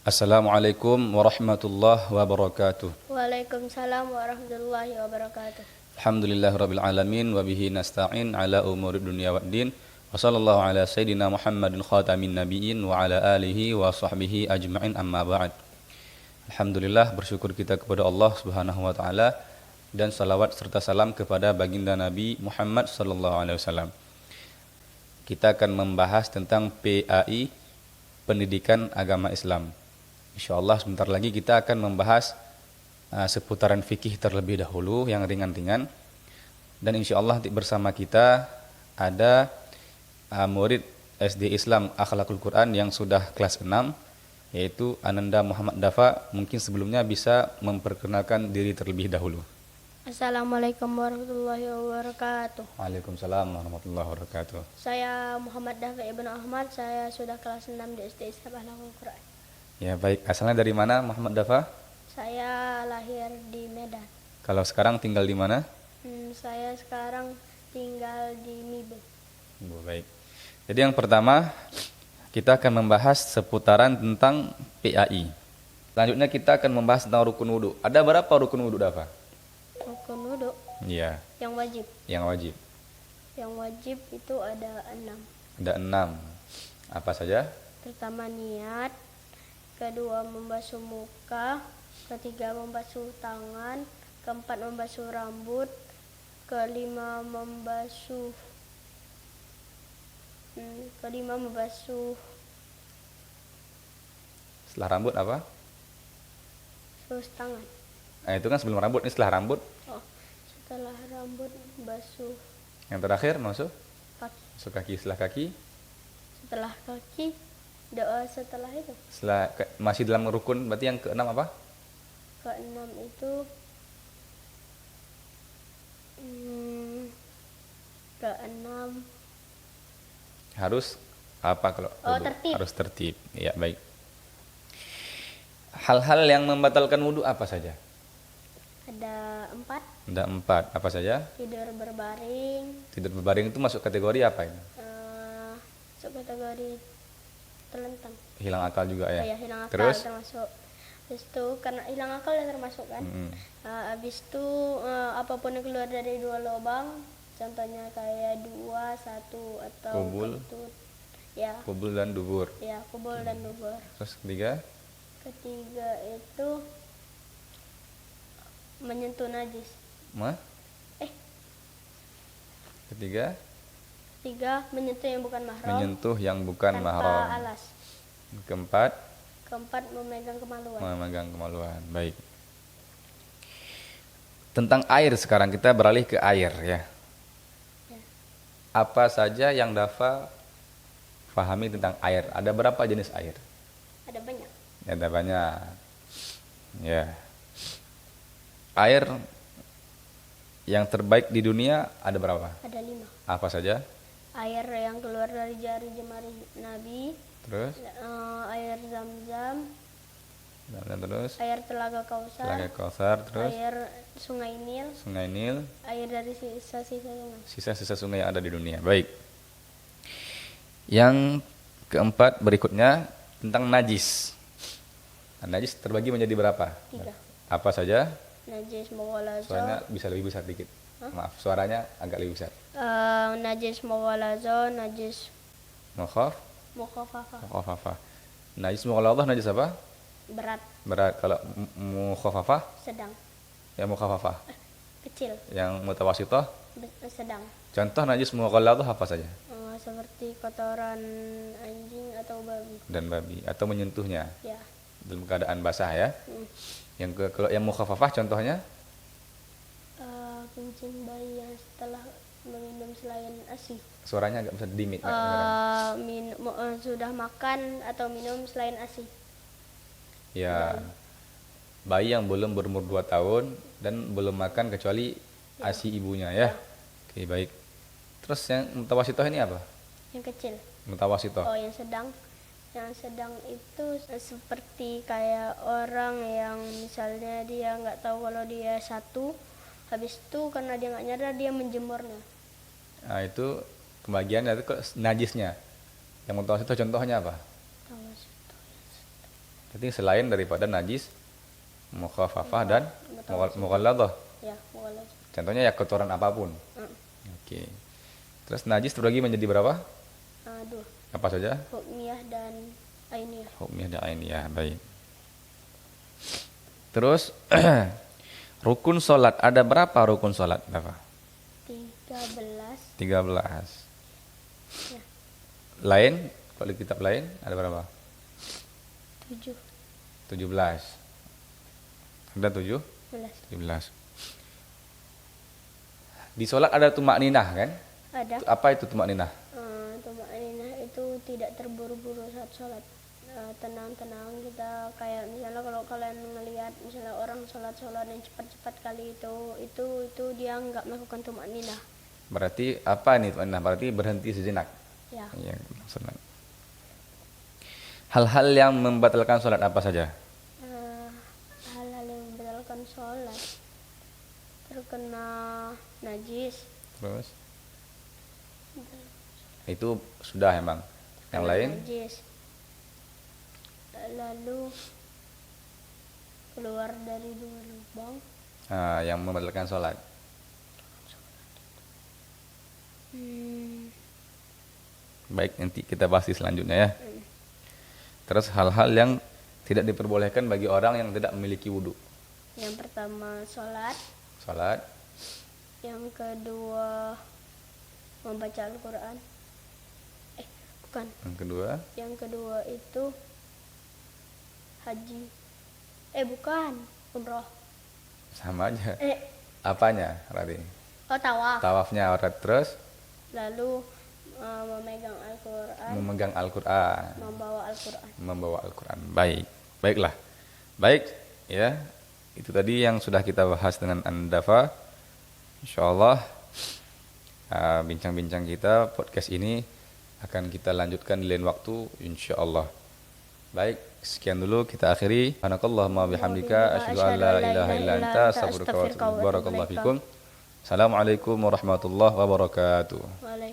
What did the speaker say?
Assalamualaikum warahmatullahi wabarakatuh. Waalaikumsalam warahmatullahi wabarakatuh. Alhamdulillahirabbil alamin wa bihi nasta'in ala umuri dunya waddin. Wa sallallahu ala sayidina Muhammadin khatamin nabiyyin wa ala alihi wa sahbihi ajma'in amma ba'd. Alhamdulillah, bersyukur kita kepada Allah Subhanahu wa taala dan salawat serta salam kepada baginda Nabi Muhammad sallallahu alaihi wasallam. Kita akan membahas tentang PAI, Pendidikan Agama Islam. Insyaallah sebentar lagi kita akan membahas seputaran fikih terlebih dahulu yang ringan-ringan. Dan insyaallah bersama kita ada murid SD Islam Akhlakul Quran yang sudah kelas 6, yaitu Ananda Muhammad Dafa. Mungkin sebelumnya bisa memperkenalkan diri terlebih dahulu. Assalamualaikum warahmatullahi wabarakatuh. Waalaikumsalam warahmatullahi wabarakatuh. Saya Muhammad Dafa Ibnu Ahmad. Saya sudah kelas 6 di SD Islam Akhlakul Quran. Ya baik, asalnya dari mana Muhammad Dafa? Saya lahir di Medan. Kalau sekarang tinggal di mana? Saya sekarang tinggal di Mibe. Baik. Jadi yang pertama kita akan membahas seputaran tentang PAI. Selanjutnya kita akan membahas tentang rukun wudu. Ada berapa rukun wudu, Dafa? Rukun wudu Iya, yang wajib. yang wajib. Yang wajib itu ada 6. Ada 6. Apa saja? Pertama niat, kedua membasuh muka, ketiga membasuh tangan, keempat membasuh rambut, kelima membasuh Setelah rambut apa? terus tangan. Nah, itu kan sebelum rambut, ini setelah rambut. Oh, setelah rambut basuh Yang terakhir masuk kaki. masuk kaki, setelah kaki. Setelah kaki doa setelah itu. Masih dalam rukun, berarti yang keenam apa? Keenam itu keenam Harus apa kalau wudu? tertib. Harus tertib. Ya, baik. Hal-hal yang membatalkan wudu apa saja? ada 4. Ada 4. Apa saja? Tidur berbaring, Tidur berbaring itu masuk kategori apa ini? masuk kategori terlentang. Hilang akal juga ya? Ya, hilang akal Terus? termasuk. Habis itu karena hilang akal ya termasuk kan. Habis itu apapun yang keluar dari 2 lubang, contohnya kayak 2, 1 atau Kubul. kentut. Ya, Kubul dan dubur. ya kubul dan dubur. Terus ketiga? Ketiga itu menyentuh najis. Eh? Ketiga? Ketiga menyentuh yang bukan mahram Menyentuh yang bukan tanpa mahram. alas. Keempat? Keempat memegang kemaluan. Memegang kemaluan. Baik. Tentang air sekarang, kita beralih ke air ya. Ya. Apa saja yang Dafa pahami tentang air? Ada berapa jenis air? Ada banyak. Ada banyak. Ya. Air yang terbaik di dunia ada berapa? Ada 5. Apa saja? Air yang keluar dari jari jemari Nabi, Terus? air Zam-Zam, Dan terus? air Telaga Kausar, Telaga Kausar, terus? air Sungai Nil, Sungai Nil, air dari sisa-sisa sungai. sisa-sisa sungai yang ada di dunia. Baik. Yang keempat berikutnya tentang najis. Nah, najis terbagi menjadi berapa? 3. Apa saja? Najis mughalazo, Suaranya bisa lebih besar dikit. Maaf, suaranya agak lebih besar. najis mughalazo, najis Mukhaf, mukhafafah, mukhafafah. Najis mughalladhah najis apa? berat, Berat. Kalau mukhafafah, sedang, ya mukhafafah. kecil, Yang mutawasithah, sedang. contoh najis mughalladhah apa saja? Seperti kotoran anjing atau babi. Dan babi atau menyentuhnya Ya. dalam keadaan basah ya. Mm. Kalau yang mukhafafah contohnya Kencing bayi yang setelah meminum selain ASI. suaranya agak bisa dimit. Sudah makan atau minum selain ASI. Ya. Bayi yang belum berumur 2 tahun dan belum makan kecuali ASI ibunya ya. Oke, baik. Terus yang mutawasithah ini apa? Yang kecil. Mutawasithah. Oh, yang sedang. Yang sedang itu seperti kayak orang yang misalnya dia nggak tahu kalau dia satu, habis itu karena dia nggak nyadar dia menjemurnya. Nah, itu kebagian itu najisnya. Yang mutawasithah contohnya apa? Berarti selain daripada najis, mukhafafah dan mughalladhah. Ya, mughallaz. Contohnya ya kotoran apapun. Mm. Oke. Terus najis terbagi menjadi berapa? Dua, Apa saja? hukmiyah dan ainiyah. Hukmiyah dan ainiyah. Baik. Terus rukun salat, ada berapa rukun salat, Dafa? 13. 13. Ya, Lain, kalau di kitab lain ada berapa? 7. 17. Ada 7? 11. 17. Di salat ada tumak ninah kan? Ada. Apa itu tumak ninah? Tumakninah itu tidak terburu-buru saat sholat. Tenang-tenang kita, kayak misalnya kalau kalian ngelihat misalnya orang sholat yang cepat-cepat kali itu dia nggak melakukan tumakninah. Berarti apa nih tumak ninah? Berarti berhenti sejenak. Ya. Iya, salat. Hal-hal yang membatalkan salat apa saja? Hal-hal yang membatalkan sholat, terkena najis, Terus itu sudah emang. Yang terkena lain? najis, lalu keluar dari 2 lubang. Yang membatalkan salat. Baik, nanti kita bahas di selanjutnya ya. Terus hal-hal yang tidak diperbolehkan bagi orang yang tidak memiliki wudhu. Yang pertama sholat, Salat, yang kedua membaca Al-Quran. Bukan, yang kedua yang kedua itu haji. Bukan, umroh. sama aja. Eh, Apanya berarti? Tawaf. Tawafnya aurat, terus Lalu memegang Al-Quran, memegang Al-Qur'an, membawa Al-Quran. membawa Al-Qur'an. Baik. Baiklah. Baik, ya. Itu tadi yang sudah kita bahas dengan Andafa. Insyaallah bincang-bincang kita podcast ini akan kita lanjutkan di lain waktu insyaallah. Baik, sekian dulu kita akhiri. Subhanakallahumma bihamdika asyhadu an la ilaha illa anta astaghfiruka wa atubu ilaik. Barakallahu fikum. Assalamualaikum warahmatullahi wabarakatuh. Waalaikumsalam.